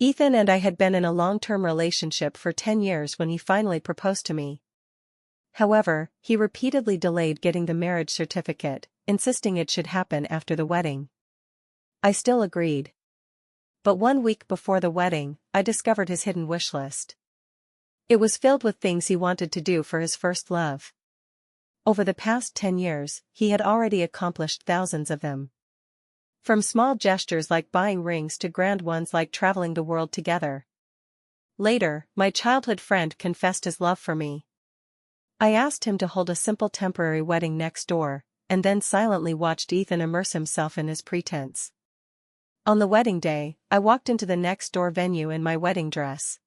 Ethan and I had been in a long-term relationship for 10 years when he finally proposed to me. However, he repeatedly delayed getting the marriage certificate, insisting it should happen after the wedding. I still agreed. But 1 week before the wedding, I discovered his hidden wish list. It was filled with things he wanted to do for his first love. Over the past 10 years, he had already accomplished thousands of them. From small gestures like buying rings to grand ones like traveling the world together. Later, my childhood friend confessed his love for me. I asked him to hold a simple temporary wedding next door, and then silently watched Ethan immerse himself in his pretense. On the wedding day, I walked into the next door venue in my wedding dress.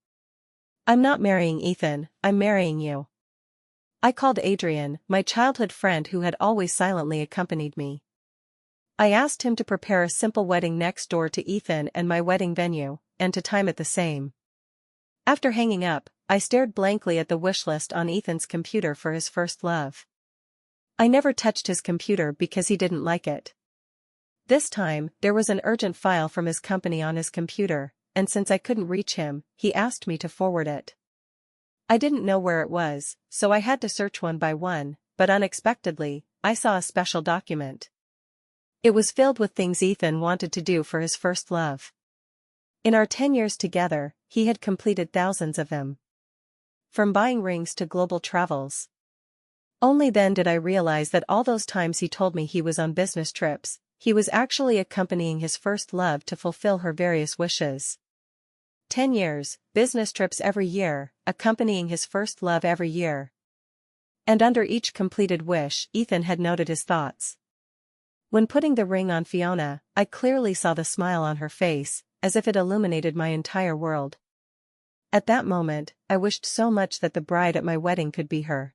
"I'm not marrying Ethan, I'm marrying you," I called Adrian, my childhood friend who had always silently accompanied me. I asked him to prepare a simple wedding next door to Ethan and my wedding venue, and to time it the same. After hanging up, I stared blankly at the wish list on Ethan's computer for his first love. I never touched his computer because he didn't like it. This time, there was an urgent file from his company on his computer, and since I couldn't reach him, he asked me to forward it. I didn't know where it was, so I had to search one by one, but unexpectedly, I saw a special document. It was filled with things Ethan wanted to do for his first love. In our 10 years together, he had completed thousands of them. From buying rings to global travels. Only then did I realize that all those times he told me he was on business trips, he was actually accompanying his first love to fulfill her various wishes. 10 years, business trips every year, accompanying his first love every year. And under each completed wish, Ethan had noted his thoughts. When putting the ring on Fiona, I clearly saw the smile on her face, as if it illuminated my entire world. At that moment, I wished so much that the bride at my wedding could be her.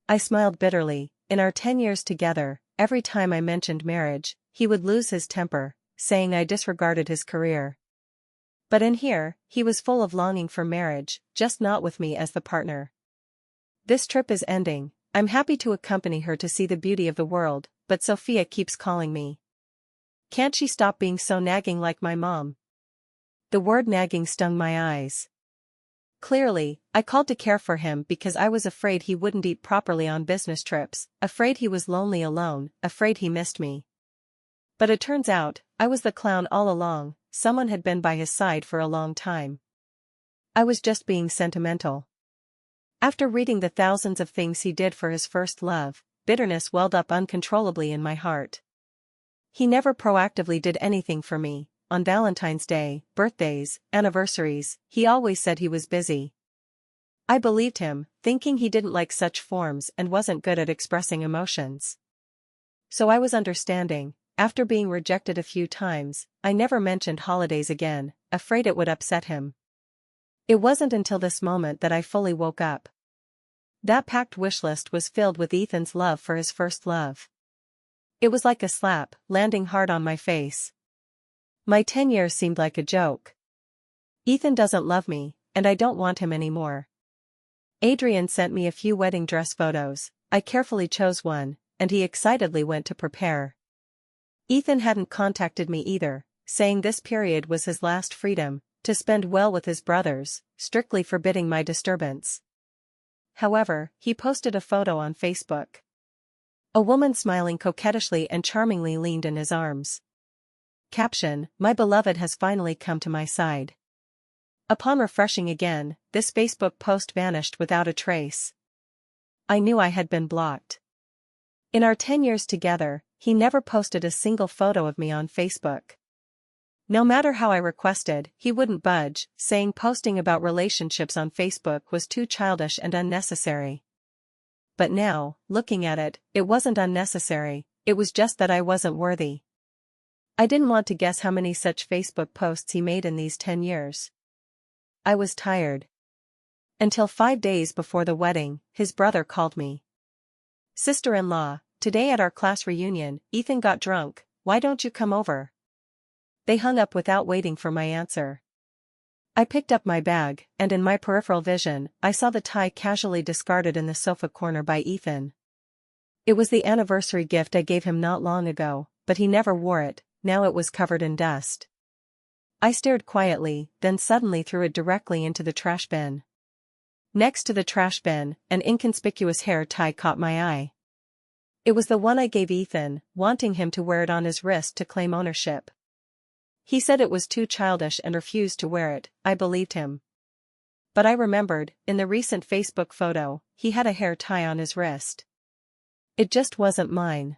I smiled bitterly. In our 10 years together, every time I mentioned marriage, he would lose his temper, saying I disregarded his career. But in here, he was full of longing for marriage, just not with me as the partner. "This trip is ending. I'm happy to accompany her to see the beauty of the world, but Sophia keeps calling me. Can't she stop being so nagging like my mom?" The word nagging stung my eyes. Clearly, I called to care for him because I was afraid he wouldn't eat properly on business trips, afraid he was lonely alone, afraid he missed me. But it turns out, I was the clown all along, someone had been by his side for a long time. I was just being sentimental. After reading the thousands of things he did for his first love, bitterness welled up uncontrollably in my heart. He never proactively did anything for me. On Valentine's Day, birthdays, anniversaries, he always said he was busy. I believed him, thinking he didn't like such forms and wasn't good at expressing emotions. So I was understanding. After being rejected a few times, I never mentioned holidays again, afraid it would upset him. It wasn't until this moment that I fully woke up. That packed wish list was filled with Ethan's love for his first love. It was like a slap, landing hard on my face. My 10 years seemed like a joke. Ethan doesn't love me, and I don't want him anymore. Adrian sent me a few wedding dress photos. I carefully chose one, and he excitedly went to prepare. Ethan hadn't contacted me either, saying this period was his last freedom, to spend well with his brothers, strictly forbidding my disturbance. However, he posted a photo on Facebook. A woman smiling coquettishly and charmingly leaned in his arms. Caption: "My beloved has finally come to my side." Upon refreshing again, this Facebook post vanished without a trace. I knew I had been blocked. In our 10 years together, he never posted a single photo of me on Facebook. No matter how I requested, he wouldn't budge, saying posting about relationships on Facebook was too childish and unnecessary. But now, looking at it, it wasn't unnecessary, it was just that I wasn't worthy. I didn't want to guess how many such Facebook posts he made in these 10 years. I was tired. Until 5 days before the wedding, his brother called me. "Sister-in-law, today at our class reunion, Ethan got drunk, why don't you come over?" They hung up without waiting for my answer. I picked up my bag, and in my peripheral vision, I saw the tie casually discarded in the sofa corner by Ethan. It was the anniversary gift I gave him not long ago, but he never wore it. Now it was covered in dust. I stared quietly, then suddenly threw it directly into the trash bin. Next to the trash bin, an inconspicuous hair tie caught my eye. It was the one I gave Ethan, wanting him to wear it on his wrist to claim ownership. He said it was too childish and refused to wear it. I believed him. But I remembered, in the recent Facebook photo, he had a hair tie on his wrist. It just wasn't mine.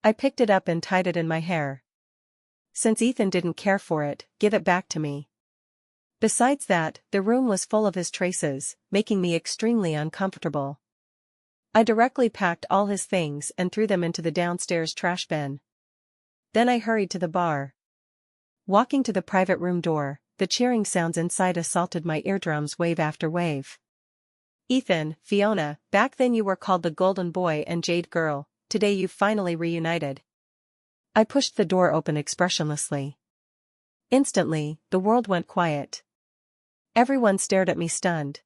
I picked it up and tied it in my hair. Since Ethan didn't care for it, give it back to me. Besides that, the room was full of his traces, making me extremely uncomfortable. I directly packed all his things and threw them into the downstairs trash bin. Then I hurried to the bar. Walking to the private room door, the cheering sounds inside assaulted my eardrums wave after wave. Ethan, Fiona, back then you were called the Golden Boy and Jade Girl, today you've finally reunited. I pushed the door open expressionlessly. Instantly, the world went quiet. Everyone stared at me stunned.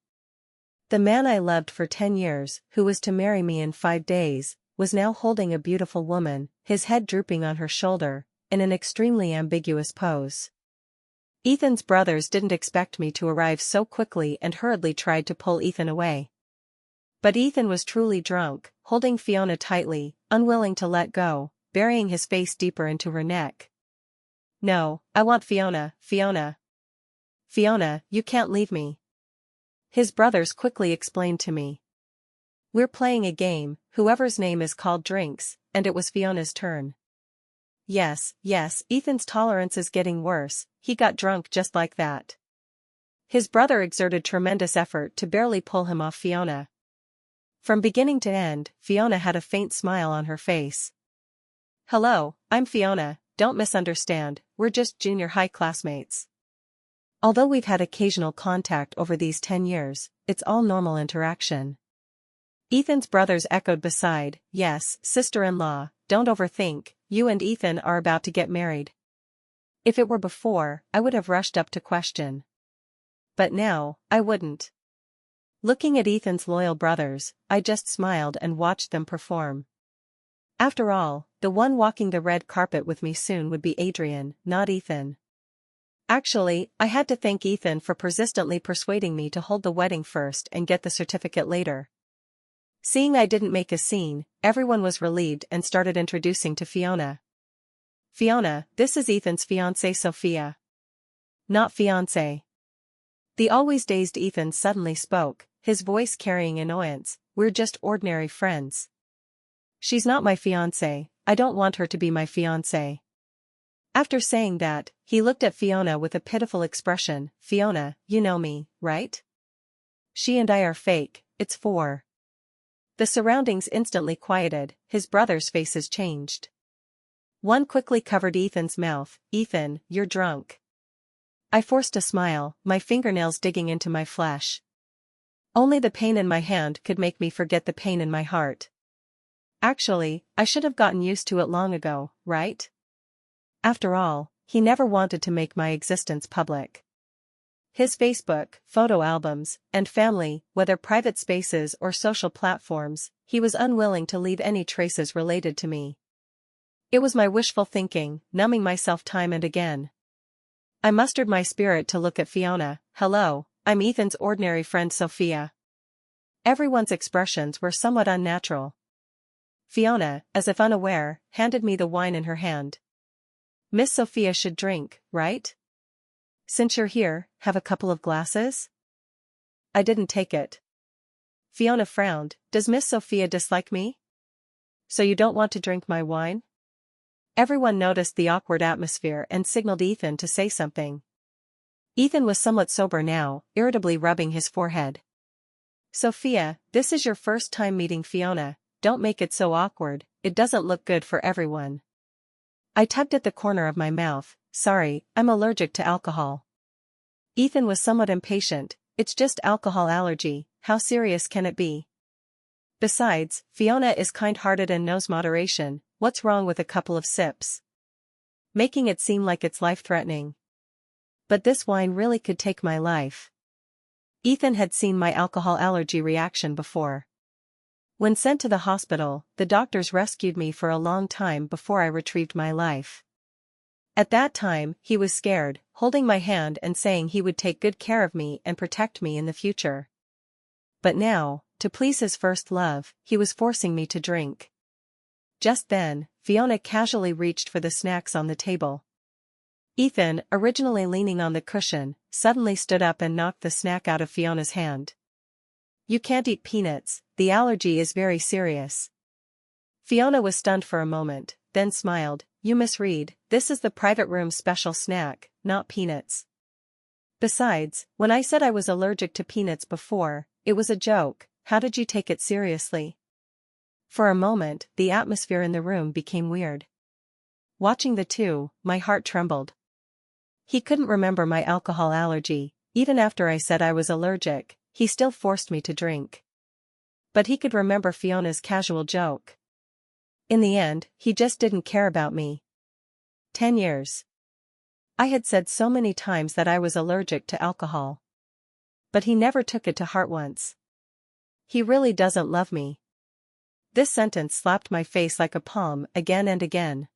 The man I loved for 10 years, who was to marry me in 5 days, was now holding a beautiful woman, his head drooping on her shoulder, in an extremely ambiguous pose. Ethan's brothers didn't expect me to arrive so quickly and hurriedly tried to pull Ethan away. But Ethan was truly drunk, holding Fiona tightly, unwilling to let go, burying his face deeper into her neck. No, I want Fiona, Fiona. Fiona, you can't leave me. His brothers quickly explained to me. We're playing a game, whoever's name is called drinks, and it was Fiona's turn. Yes, Ethan's tolerance is getting worse, he got drunk just like that. His brother exerted tremendous effort to barely pull him off Fiona. From beginning to end, Fiona had a faint smile on her face. Hello, I'm Fiona, don't misunderstand, we're just junior high classmates. Although we've had occasional contact over these 10 years, it's all normal interaction. Ethan's brothers echoed beside, yes, sister-in-law, don't overthink, you and Ethan are about to get married. If it were before, I would have rushed up to question. But now, I wouldn't. Looking at Ethan's loyal brothers, I just smiled and watched them perform. After all, the one walking the red carpet with me soon would be Adrian, not Ethan. Actually, I had to thank Ethan for persistently persuading me to hold the wedding first and get the certificate later. Seeing I didn't make a scene, everyone was relieved and started introducing to Fiona. Fiona, this is Ethan's fiancée Sophia. Not fiancé. The always dazed Ethan suddenly spoke, his voice carrying annoyance, we're just ordinary friends. She's not my fiancé, I don't want her to be my fiancé. After saying that, he looked at Fiona with a pitiful expression, Fiona, you know me, right? She and I are fake, it's for. The surroundings instantly quieted, his brothers' faces changed. One quickly covered Ethan's mouth, Ethan, you're drunk. I forced a smile, my fingernails digging into my flesh. Only the pain in my hand could make me forget the pain in my heart. Actually, I should have gotten used to it long ago, right? After all, he never wanted to make my existence public. His Facebook, photo albums, and family, whether private spaces or social platforms, he was unwilling to leave any traces related to me. It was my wishful thinking, numbing myself time and again. I mustered my spirit to look at Fiona. Hello, I'm Ethan's ordinary friend Sophia. Everyone's expressions were somewhat unnatural. Fiona, as if unaware, handed me the wine in her hand. Miss Sophia should drink, right? Since you're here, have a couple of glasses? I didn't take it. Fiona frowned, does Miss Sophia dislike me? So you don't want to drink my wine? Everyone noticed the awkward atmosphere and signaled Ethan to say something. Ethan was somewhat sober now, irritably rubbing his forehead. Sophia, this is your first time meeting Fiona, don't make it so awkward, it doesn't look good for everyone. I tugged at the corner of my mouth, sorry, I'm allergic to alcohol. Ethan was somewhat impatient, it's just alcohol allergy, how serious can it be? Besides, Fiona is kind-hearted and knows moderation, what's wrong with a couple of sips? Making it seem like it's life-threatening. But this wine really could take my life. Ethan had seen my alcohol allergy reaction before. When sent to the hospital, the doctors rescued me for a long time before I retrieved my life. At that time, he was scared, holding my hand and saying he would take good care of me and protect me in the future. But now, to please his first love, he was forcing me to drink. Just then, Fiona casually reached for the snacks on the table. Ethan, originally leaning on the cushion, suddenly stood up and knocked the snack out of Fiona's hand. "You can't eat peanuts, the allergy is very serious." Fiona was stunned for a moment, then smiled. "You misread, this is the private room's special snack, not peanuts. Besides, when I said I was allergic to peanuts before, it was a joke, how did you take it seriously?" For a moment, the atmosphere in the room became weird. Watching the two, my heart trembled. He couldn't remember my alcohol allergy, even after I said I was allergic, he still forced me to drink. But he could remember Fiona's casual joke. In the end, he just didn't care about me. 10 years. I had said so many times that I was allergic to alcohol. But he never took it to heart once. He really doesn't love me. This sentence slapped my face like a palm again and again.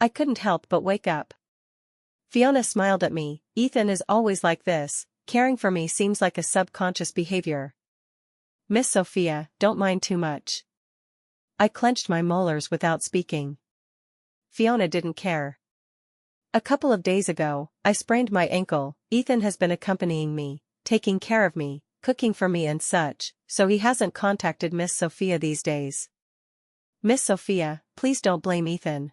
I couldn't help but wake up. Fiona smiled at me. "Ethan is always like this, caring for me seems like a subconscious behavior. Miss Sophia, don't mind too much." I clenched my molars without speaking. Fiona didn't care. "A couple of days ago, I sprained my ankle. Ethan has been accompanying me, taking care of me, cooking for me and such, so he hasn't contacted Miss Sophia these days." "Miss Sophia, please don't blame Ethan."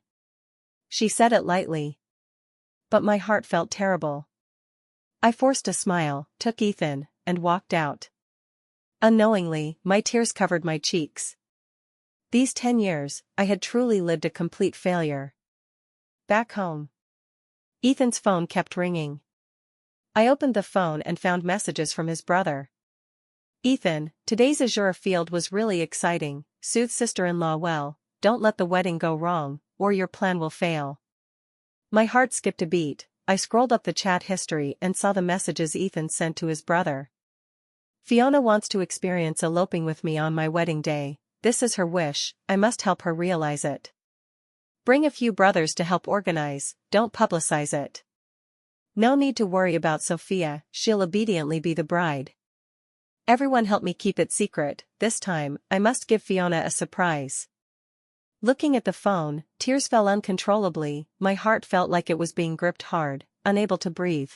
She said it lightly. But my heart felt terrible. I forced a smile, took Ethan, and walked out. Unknowingly, my tears covered my cheeks. These 10 years, I had truly lived a complete failure. Back home. Ethan's phone kept ringing. I opened the phone and found messages from his brother. "Ethan, today's Azure field was really exciting, soothe sister-in-law well, don't let the wedding go wrong, or your plan will fail." My heart skipped a beat. I scrolled up the chat history and saw the messages Ethan sent to his brother. "Fiona wants to experience eloping with me on my wedding day. This is her wish, I must help her realize it. Bring a few brothers to help organize, don't publicize it. No need to worry about Sophia, she'll obediently be the bride. Everyone help me keep it secret, this time, I must give Fiona a surprise." Looking at the phone, tears fell uncontrollably, my heart felt like it was being gripped hard, unable to breathe.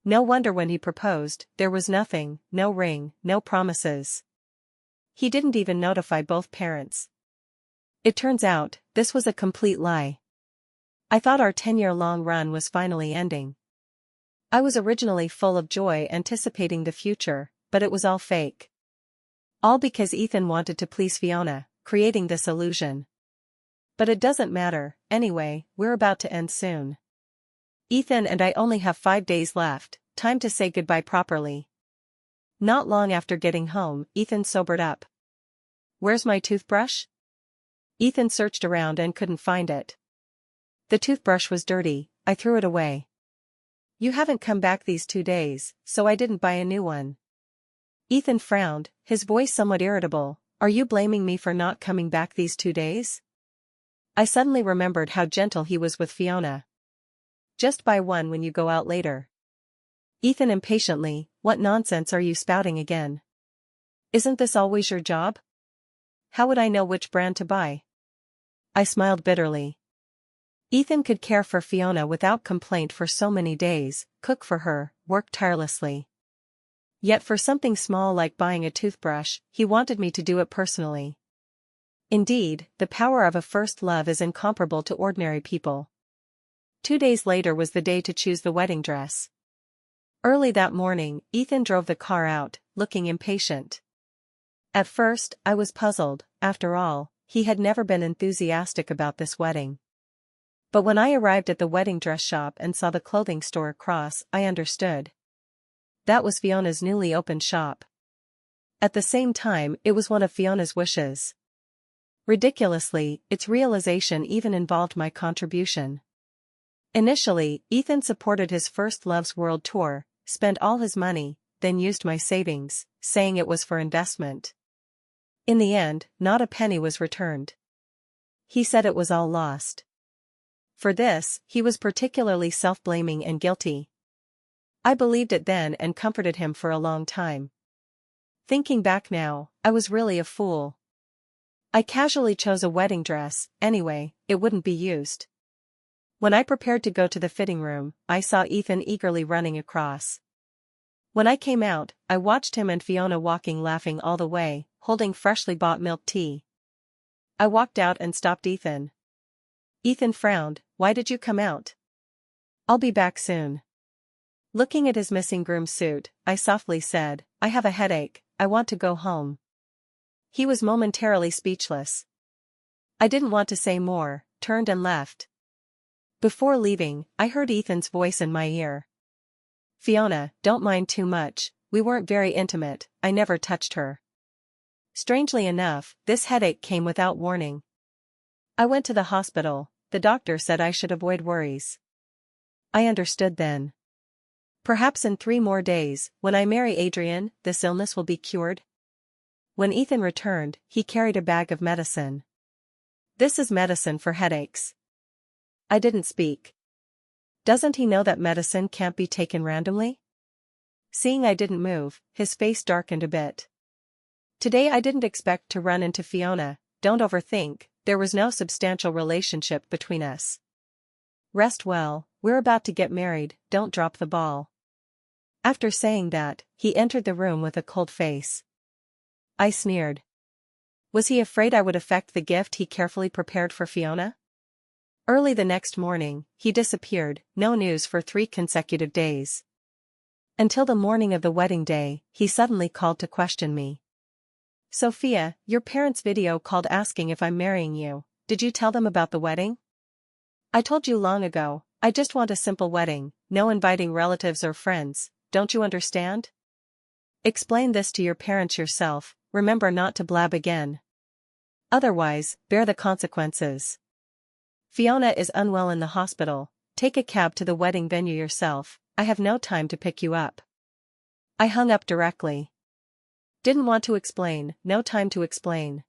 No wonder when he proposed, there was nothing, no ring, no promises. He didn't even notify both parents. It turns out, this was a complete lie. I thought our 10-year-long run was finally ending. I was originally full of joy anticipating the future, but it was all fake. All because Ethan wanted to please Fiona, creating this illusion. But it doesn't matter, anyway, we're about to end soon. Ethan and I only have 5 days left, time to say goodbye properly. Not long after getting home, Ethan sobered up. "Where's my toothbrush?" Ethan searched around and couldn't find it. The toothbrush was dirty, I threw it away. "You haven't come back these 2 days, so I didn't buy a new one." Ethan frowned, his voice somewhat irritable. "Are you blaming me for not coming back these 2 days?" I suddenly remembered how gentle he was with Fiona. "Just buy one when you go out later." Ethan impatiently, "What nonsense are you spouting again? Isn't this always your job? How would I know which brand to buy?" I smiled bitterly. Ethan could care for Fiona without complaint for so many days, cook for her, work tirelessly. Yet for something small like buying a toothbrush, he wanted me to do it personally. Indeed, the power of a first love is incomparable to ordinary people. 2 days later was the day to choose the wedding dress. Early that morning, Ethan drove the car out, looking impatient. At first, I was puzzled. After all, he had never been enthusiastic about this wedding. But when I arrived at the wedding dress shop and saw the clothing store across, I understood. That was Fiona's newly opened shop. At the same time, it was one of Fiona's wishes. Ridiculously, its realization even involved my contribution. Initially, Ethan supported his first love's world tour, spent all his money, then used my savings, saying it was for investment. In the end, not a penny was returned. He said it was all lost. For this, he was particularly self-blaming and guilty. I believed it then and comforted him for a long time. Thinking back now, I was really a fool. I casually chose a wedding dress, anyway, it wouldn't be used. When I prepared to go to the fitting room, I saw Ethan eagerly running across. When I came out, I watched him and Fiona walking laughing all the way, holding freshly bought milk tea. I walked out and stopped Ethan. Ethan frowned. "Why did you come out?" "I'll be back soon." Looking at his missing groom suit, I softly said, "I have a headache, I want to go home." He was momentarily speechless. I didn't want to say more, turned and left. Before leaving, I heard Ethan's voice in my ear. "Fiona, don't mind too much, we weren't very intimate, I never touched her." Strangely enough, this headache came without warning. I went to the hospital, the doctor said I should avoid worries. I understood then. Perhaps in 3 more days, when I marry Adrian, this illness will be cured. When Ethan returned, he carried a bag of medicine. "This is medicine for headaches." I didn't speak. Doesn't he know that medicine can't be taken randomly? Seeing I didn't move, his face darkened a bit. Today I didn't expect to run into Fiona. Don't overthink, there was no substantial relationship between us. Rest well, we're about to get married, don't drop the ball. After saying that, he entered the room with a cold face. I sneered. Was he afraid I would affect the gift he carefully prepared for Fiona? Early the next morning, he disappeared, no news for 3 consecutive days. Until the morning of the wedding day, he suddenly called to question me. "Sophia, your parents video called asking if I'm marrying you. Did you tell them about the wedding?" "I told you long ago, I just want a simple wedding, no inviting relatives or friends, don't you understand?" "Explain this to your parents yourself, remember not to blab again. Otherwise, bear the consequences. Fiona is unwell in the hospital, take a cab to the wedding venue yourself, I have no time to pick you up." I hung up directly. Didn't want to explain, no time to explain.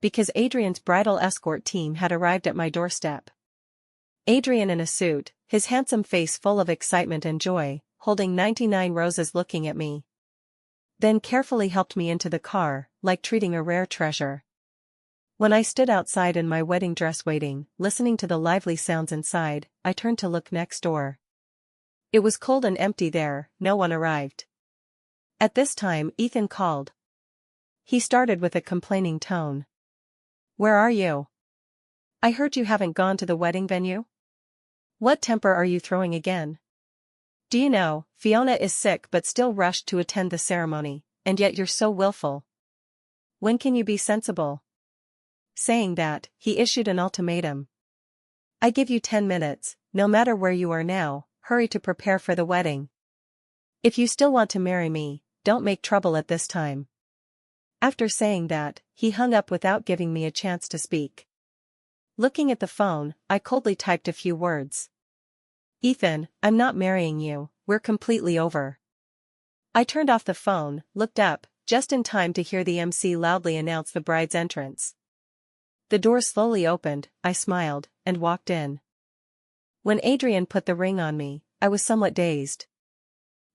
Because Adrian's bridal escort team had arrived at my doorstep. Adrian in a suit, his handsome face full of excitement and joy, holding 99 roses looking at me. Then carefully helped me into the car, like treating a rare treasure. When I stood outside in my wedding dress waiting, listening to the lively sounds inside, I turned to look next door. It was cold and empty there, no one arrived. At this time Ethan called. He started with a complaining tone. "Where are you? I heard you haven't gone to the wedding venue? What temper are you throwing again? Do you know, Fiona is sick but still rushed to attend the ceremony, and yet you're so willful. When can you be sensible?" Saying that, he issued an ultimatum. "I give you 10 minutes, no matter where you are now, hurry to prepare for the wedding. If you still want to marry me, don't make trouble at this time." After saying that, he hung up without giving me a chance to speak. Looking at the phone, I coldly typed a few words. "Ethan, I'm not marrying you, we're completely over." I turned off the phone, looked up, just in time to hear the MC loudly announce the bride's entrance. The door slowly opened, I smiled, and walked in. When Adrian put the ring on me, I was somewhat dazed.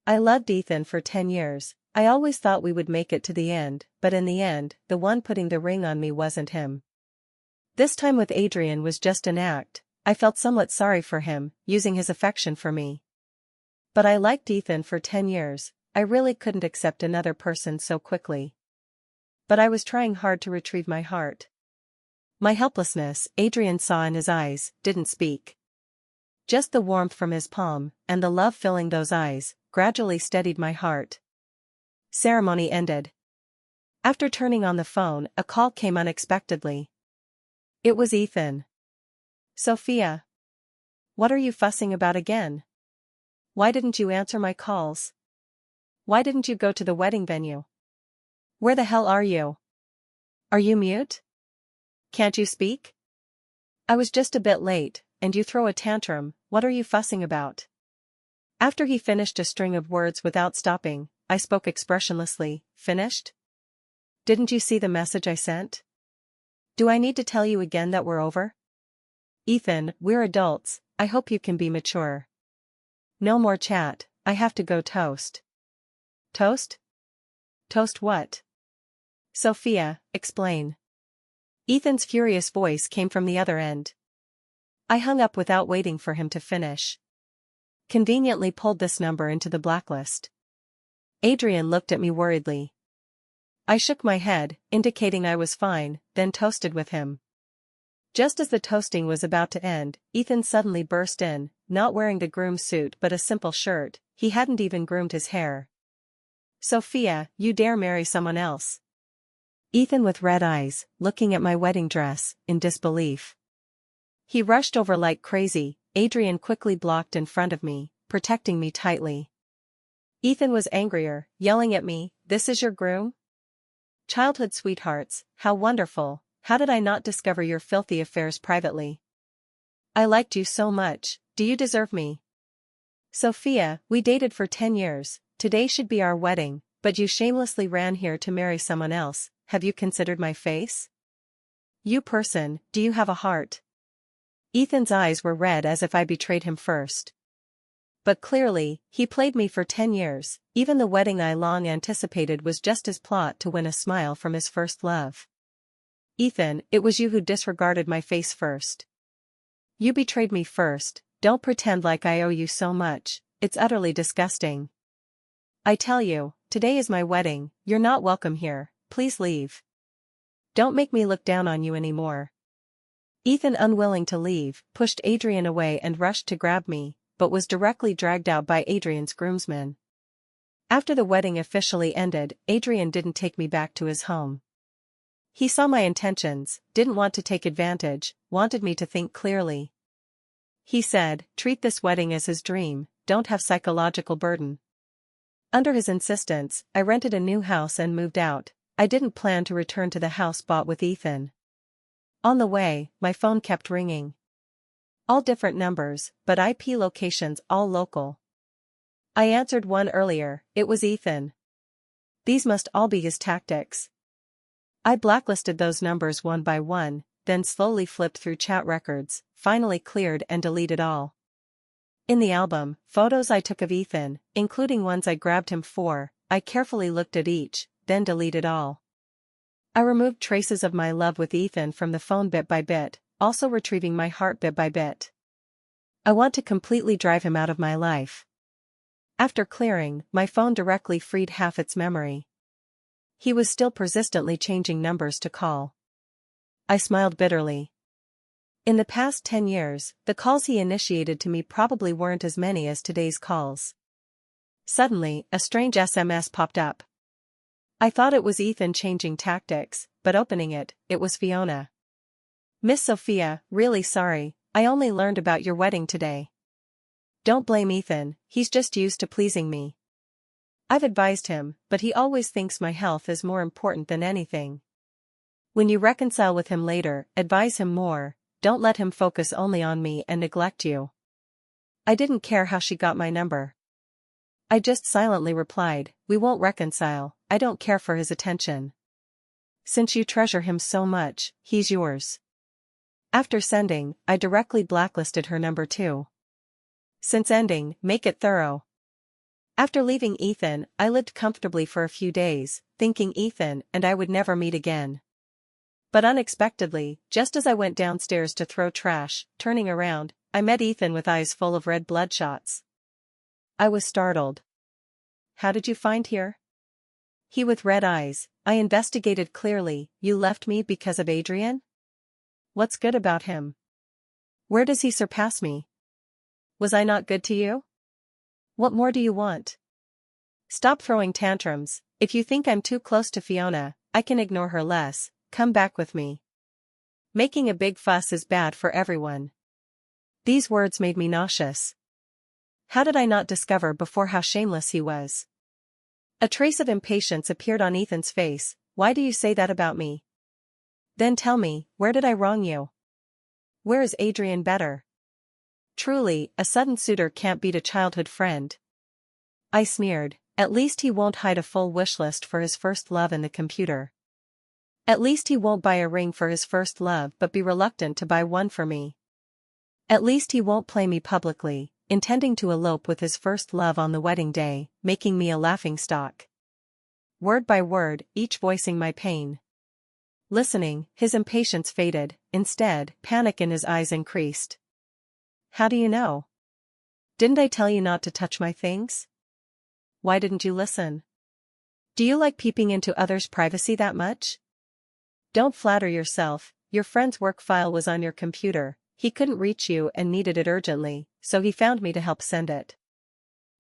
I loved Ethan for 10 years, I always thought we would make it to the end, but in the end, the one putting the ring on me wasn't him. This time with Adrian was just an act, I felt somewhat sorry for him, using his affection for me. But I liked Ethan for 10 years, I really couldn't accept another person so quickly. But I was trying hard to retrieve my heart. My helplessness, Adrian saw in his eyes, didn't speak. Just the warmth from his palm, and the love filling those eyes, gradually steadied my heart. Ceremony ended. After turning on the phone, a call came unexpectedly. It was Ethan. "Sophia. What are you fussing about again? Why didn't you answer my calls? Why didn't you go to the wedding venue? Where the hell are you? Are you mute? Can't you speak? I was just a bit late, and you throw a tantrum, what are you fussing about?" After he finished a string of words without stopping, I spoke expressionlessly. "Finished? Didn't you see the message I sent? Do I need to tell you again that we're over?" Ethan, we're adults, I hope you can be mature. No more chat, I have to go toast. Toast? Toast what? Sophia, explain. Ethan's furious voice came from the other end. I hung up without waiting for him to finish. Conveniently pulled this number into the blacklist. Adrian looked at me worriedly. I shook my head, indicating I was fine, then toasted with him. Just as the toasting was about to end, Ethan suddenly burst in, not wearing the groom suit but a simple shirt. He hadn't even groomed his hair. Sophia, you dare marry someone else? Ethan with red eyes, looking at my wedding dress, in disbelief. He rushed over like crazy. Adrian quickly blocked in front of me, protecting me tightly. Ethan was angrier, yelling at me, "This is your groom? Childhood sweethearts, how wonderful, how did I not discover your filthy affairs privately? I liked you so much, do you deserve me? Sophia, we dated for 10 years, today should be our wedding, but you shamelessly ran here to marry someone else, have you considered my face? You person, do you have a heart?" Ethan's eyes were red as if I betrayed him first. But clearly, he played me for 10 years, even the wedding I long anticipated was just his plot to win a smile from his first love. Ethan, it was you who disregarded my face first. You betrayed me first, don't pretend like I owe you so much, it's utterly disgusting. I tell you, today is my wedding, you're not welcome here, please leave. Don't make me look down on you anymore. Ethan, unwilling to leave, pushed Adrian away and rushed to grab me, but was directly dragged out by Adrian's groomsmen. After the wedding officially ended, Adrian didn't take me back to his home. He saw my intentions, didn't want to take advantage, wanted me to think clearly. He said, treat this wedding as his dream, don't have psychological burden. Under his insistence, I rented a new house and moved out. I didn't plan to return to the house bought with Ethan. On the way, my phone kept ringing. All different numbers, but IP locations all local. I answered one earlier, it was Ethan. These must all be his tactics. I blacklisted those numbers one by one, then slowly flipped through chat records, finally cleared and deleted all. In the album, photos I took of Ethan, including ones I grabbed him for, I carefully looked at each, then deleted all. I removed traces of my love with Ethan from the phone bit by bit, also retrieving my heart bit by bit. I want to completely drive him out of my life. After clearing, my phone directly freed half its memory. He was still persistently changing numbers to call. I smiled bitterly. In the past 10 years, the calls he initiated to me probably weren't as many as today's calls. Suddenly, a strange SMS popped up. I thought it was Ethan changing tactics, but opening it, it was Fiona. Miss Sophia, really sorry, I only learned about your wedding today. Don't blame Ethan, he's just used to pleasing me. I've advised him, but he always thinks my health is more important than anything. When you reconcile with him later, advise him more, don't let him focus only on me and neglect you. I didn't care how she got my number. I just silently replied, we won't reconcile, I don't care for his attention. Since you treasure him so much, he's yours. After sending, I directly blacklisted her number too. Since ending, make it thorough. After leaving Ethan, I lived comfortably for a few days, thinking Ethan and I would never meet again. But unexpectedly, just as I went downstairs to throw trash, turning around, I met Ethan with eyes full of red bloodshots. I was startled. How did you find here? He with red eyes, I investigated clearly, you left me because of Adrian? What's good about him? Where does he surpass me? Was I not good to you? What more do you want? Stop throwing tantrums, if you think I'm too close to Fiona, I can ignore her less, come back with me. Making a big fuss is bad for everyone. These words made me nauseous. How did I not discover before how shameless he was? A trace of impatience appeared on Ethan's face, why do you say that about me? Then tell me, where did I wrong you? Where is Adrian better? Truly, a sudden suitor can't beat a childhood friend. I sneered, at least he won't hide a full wish list for his first love in the computer. At least he won't buy a ring for his first love but be reluctant to buy one for me. At least he won't play me publicly, intending to elope with his first love on the wedding day, making me a laughingstock. Word by word, each voicing my pain. Listening, his impatience faded, instead, panic in his eyes increased. How do you know? Didn't I tell you not to touch my things? Why didn't you listen? Do you like peeping into others' privacy that much? Don't flatter yourself, your friend's work file was on your computer, he couldn't reach you and needed it urgently, so he found me to help send it.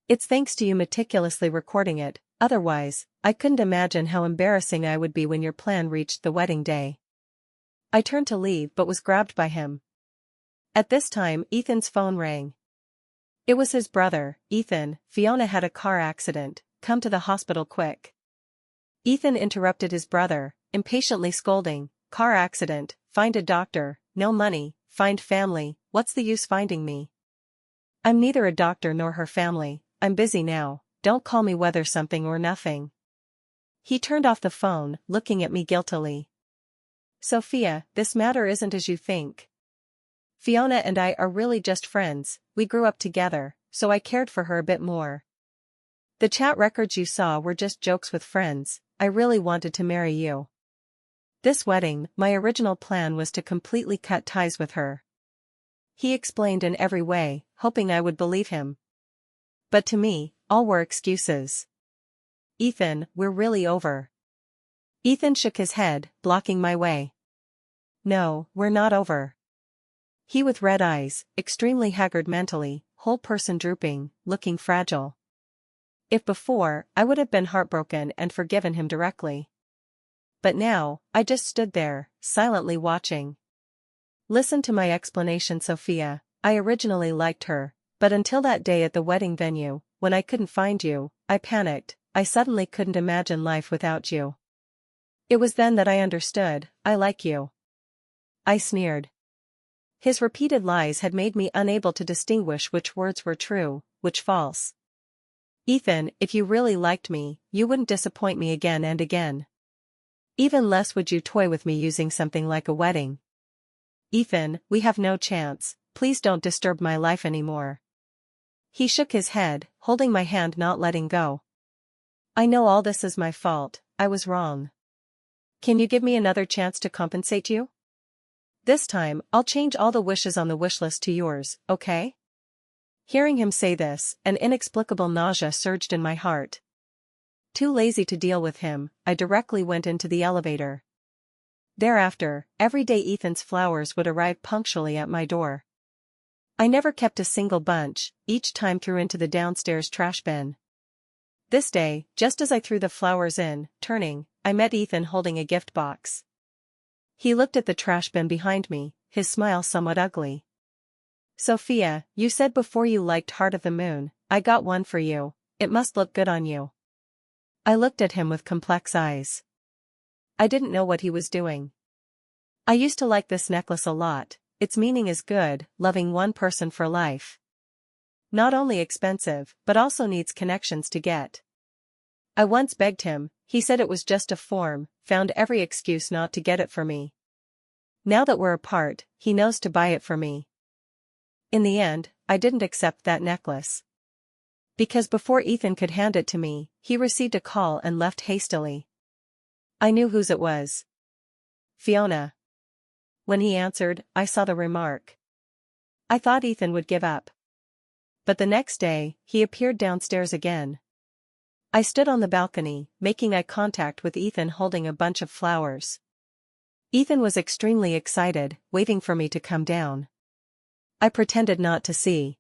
It's thanks to you meticulously recording it, otherwise, I couldn't imagine how embarrassing I would be when your plan reached the wedding day. I turned to leave but was grabbed by him. At this time, Ethan's phone rang. It was his brother, Ethan. Fiona had a car accident, come to the hospital quick. Ethan interrupted his brother, impatiently scolding, car accident, find a doctor, no money, find family, what's the use finding me? I'm neither a doctor nor her family, I'm busy now, don't call me whether something or nothing. He turned off the phone, looking at me guiltily. Sophia, this matter isn't as you think. Fiona and I are really just friends, we grew up together, so I cared for her a bit more. The chat records you saw were just jokes with friends, I really wanted to marry you. This wedding, my original plan was to completely cut ties with her. He explained in every way, hoping I would believe him. But to me, all were excuses. Ethan, we're really over. Ethan shook his head, blocking my way. No, we're not over. He with red eyes, extremely haggard mentally, whole person drooping, looking fragile. If before, I would have been heartbroken and forgiven him directly. But now, I just stood there, silently watching. Listen to my explanation, Sophia. I originally liked her, but until that day at the wedding venue, when I couldn't find you, I panicked, I suddenly couldn't imagine life without you. It was then that I understood, I like you. I sneered. His repeated lies had made me unable to distinguish which words were true, which false. Ethan, if you really liked me, you wouldn't disappoint me again and again. Even less would you toy with me using something like a wedding. Ethan, we have no chance, please don't disturb my life anymore. He shook his head, holding my hand, not letting go. I know all this is my fault, I was wrong. Can you give me another chance to compensate you? This time, I'll change all the wishes on the wish list to yours, okay? Hearing him say this, an inexplicable nausea surged in my heart. Too lazy to deal with him, I directly went into the elevator. Thereafter, every day Ethan's flowers would arrive punctually at my door. I never kept a single bunch, each time threw into the downstairs trash bin. This day, just as I threw the flowers in, turning, I met Ethan holding a gift box. He looked at the trash bin behind me, his smile somewhat ugly. Sophia, you said before you liked Heart of the Moon, I got one for you, it must look good on you. I looked at him with complex eyes. I didn't know what he was doing. I used to like this necklace a lot, its meaning is good, loving one person for life. Not only expensive, but also needs connections to get. I once begged him, he said it was just a form, found every excuse not to get it for me. Now that we're apart, he knows to buy it for me. In the end, I didn't accept that necklace. Because before Ethan could hand it to me, he received a call and left hastily. I knew whose it was. Fiona. When he answered, I saw the remark. I thought Ethan would give up. But the next day, he appeared downstairs again. I stood on the balcony, making eye contact with Ethan holding a bunch of flowers. Ethan was extremely excited, waving for me to come down. I pretended not to see.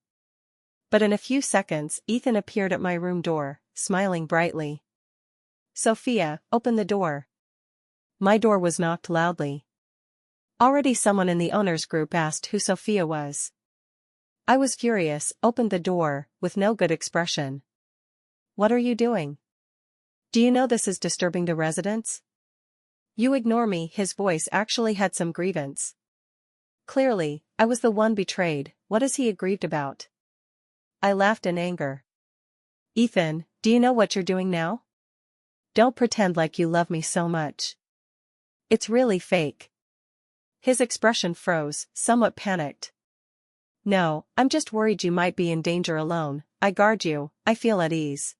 But in a few seconds, Ethan appeared at my room door, smiling brightly. Sophia, open the door. My door was knocked loudly. Already someone in the owners group asked who Sophia was. I was furious, opened the door, with no good expression. What are you doing? Do you know this is disturbing the residents? You ignore me. His voice actually had some grievance. Clearly, I was the one betrayed. What is he aggrieved about? I laughed in anger. Ethan, do you know what you're doing now? Don't pretend like you love me so much. It's really fake. His expression froze, somewhat panicked. No, I'm just worried you might be in danger alone. I guard you, I feel at ease.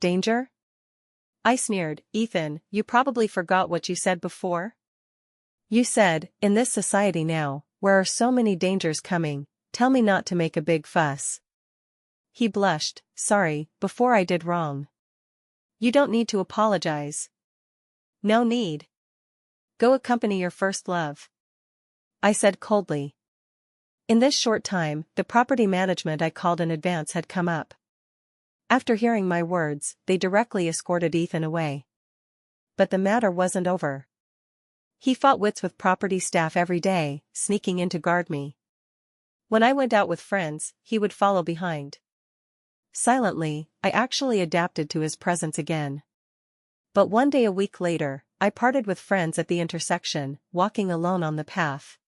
Danger? I sneered. Ethan, you probably forgot what you said before? You said, in this society now, where are so many dangers coming, tell me not to make a big fuss. He blushed. Sorry, before I did wrong. You don't need to apologize. No need. Go accompany your first love. I said coldly. In this short time, the property management I called in advance had come up. After hearing my words, they directly escorted Ethan away. But the matter wasn't over. He fought wits with property staff every day, sneaking in to guard me. When I went out with friends, he would follow behind. Silently, I actually adapted to his presence again. But one day a week later, I parted with friends at the intersection, walking alone on the path.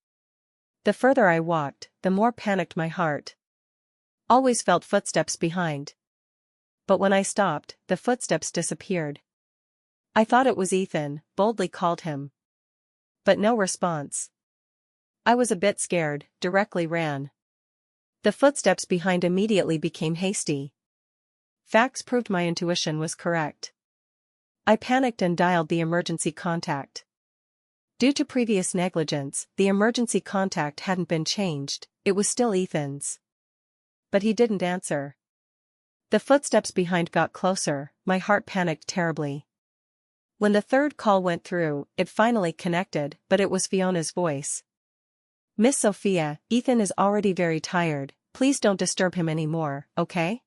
The further I walked, the more panicked my heart. Always felt footsteps behind. But when I stopped, the footsteps disappeared. I thought it was Ethan, boldly called him. But no response. I was a bit scared, directly ran. The footsteps behind immediately became hasty. Facts proved my intuition was correct. I panicked and dialed the emergency contact. Due to previous negligence, the emergency contact hadn't been changed, it was still Ethan's. But he didn't answer. The footsteps behind got closer, my heart panicked terribly. When the third call went through, it finally connected, but it was Fiona's voice. Miss Sophia, Ethan is already very tired, please don't disturb him anymore, okay?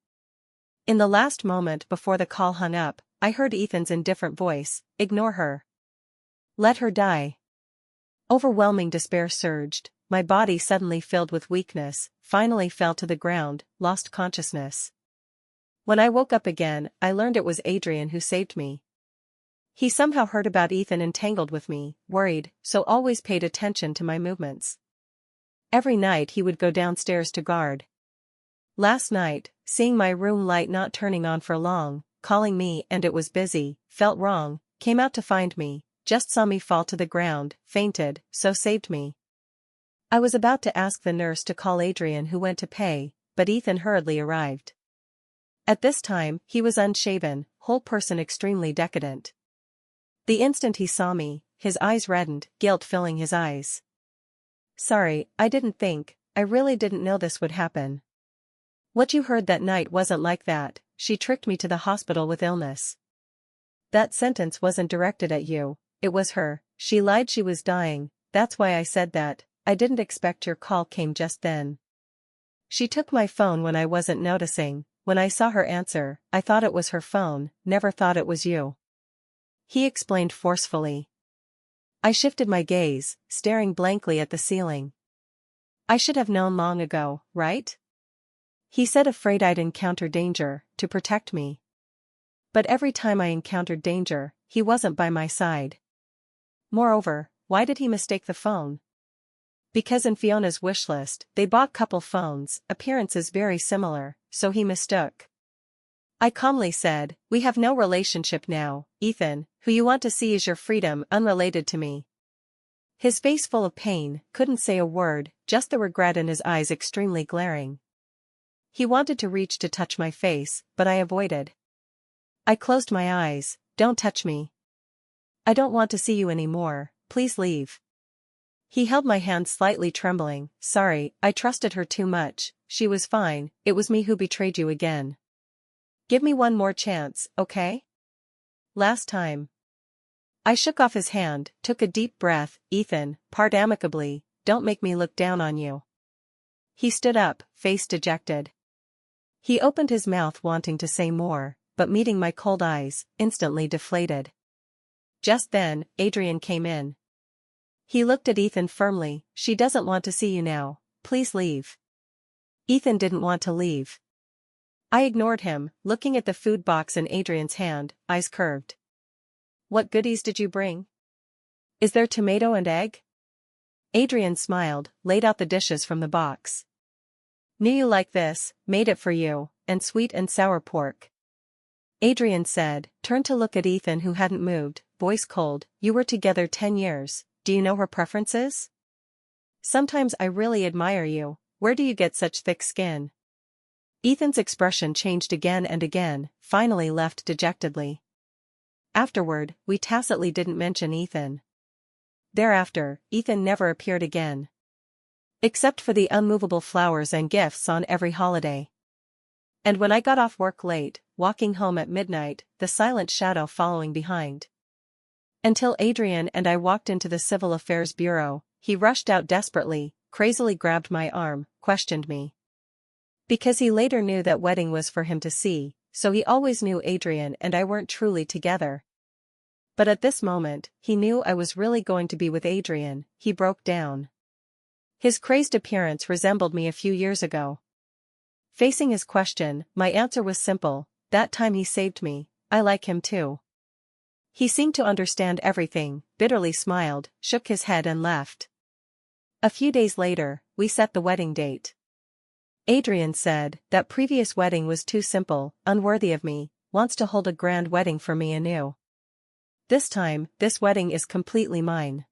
In the last moment before the call hung up, I heard Ethan's indifferent voice, ignore her. Let her die. Overwhelming despair surged, my body suddenly filled with weakness, finally fell to the ground, lost consciousness. When I woke up again, I learned it was Adrian who saved me. He somehow heard about Ethan entangled with me, worried, so always paid attention to my movements. Every night he would go downstairs to guard. Last night, seeing my room light not turning on for long, calling me and it was busy, felt wrong, came out to find me, just saw me fall to the ground, fainted, so saved me. I was about to ask the nurse to call Adrian who went to pay, but Ethan hurriedly arrived. At this time, he was unshaven, whole person extremely decadent. The instant he saw me, his eyes reddened, guilt filling his eyes. Sorry, I really didn't know this would happen. What you heard that night wasn't like that, she tricked me to the hospital with illness. That sentence wasn't directed at you, it was her, she lied she was dying, that's why I said that, I didn't expect your call came just then. She took my phone when I wasn't noticing, when I saw her answer, I thought it was her phone, never thought it was you. He explained forcefully. I shifted my gaze, staring blankly at the ceiling. I should have known long ago, right? He said afraid I'd encounter danger, to protect me. But every time I encountered danger, he wasn't by my side. Moreover, why did he mistake the phone? Because in Fiona's wish list, they bought couple phones, appearances very similar, so he mistook. I calmly said, we have no relationship now, Ethan, who you want to see is your freedom unrelated to me. His face full of pain, couldn't say a word, just the regret in his eyes extremely glaring. He wanted to reach to touch my face, but I avoided. I closed my eyes, don't touch me. I don't want to see you anymore, please leave. He held my hand slightly trembling, sorry, I trusted her too much, she was fine, it was me who betrayed you again. Give me one more chance, okay? Last time. I shook off his hand, took a deep breath, Ethan, part amicably, don't make me look down on you. He stood up, face dejected. He opened his mouth wanting to say more, but meeting my cold eyes, instantly deflated. Just then, Adrian came in. He looked at Ethan firmly, she doesn't want to see you now, please leave. Ethan didn't want to leave. I ignored him, looking at the food box in Adrian's hand, eyes curved. What goodies did you bring? Is there tomato and egg? Adrian smiled, laid out the dishes from the box. Knew you like this, made it for you, and sweet and sour pork. Adrian said, turned to look at Ethan who hadn't moved, voice cold, you were together 10 years, do you know her preferences? Sometimes I really admire you, Where do you get such thick skin? Ethan's expression changed again and again, finally left dejectedly. Afterward, we tacitly didn't mention Ethan. Thereafter, Ethan never appeared again. Except for the unmovable flowers and gifts on every holiday. And when I got off work late, walking home at midnight, the silent shadow following behind. Until Adrian and I walked into the Civil Affairs Bureau, he rushed out desperately, crazily grabbed my arm, questioned me. Because he later knew that wedding was for him to see, so he always knew Adrian and I weren't truly together. But at this moment, he knew I was really going to be with Adrian. He broke down. His crazed appearance resembled me a few years ago. Facing his question, my answer was simple: that time he saved me, I like him too. He seemed to understand everything, bitterly smiled, shook his head and left. A few days later, we set the wedding date. Adrian said that previous wedding was too simple, unworthy of me, wants to hold a grand wedding for me anew. This time, this wedding is completely mine.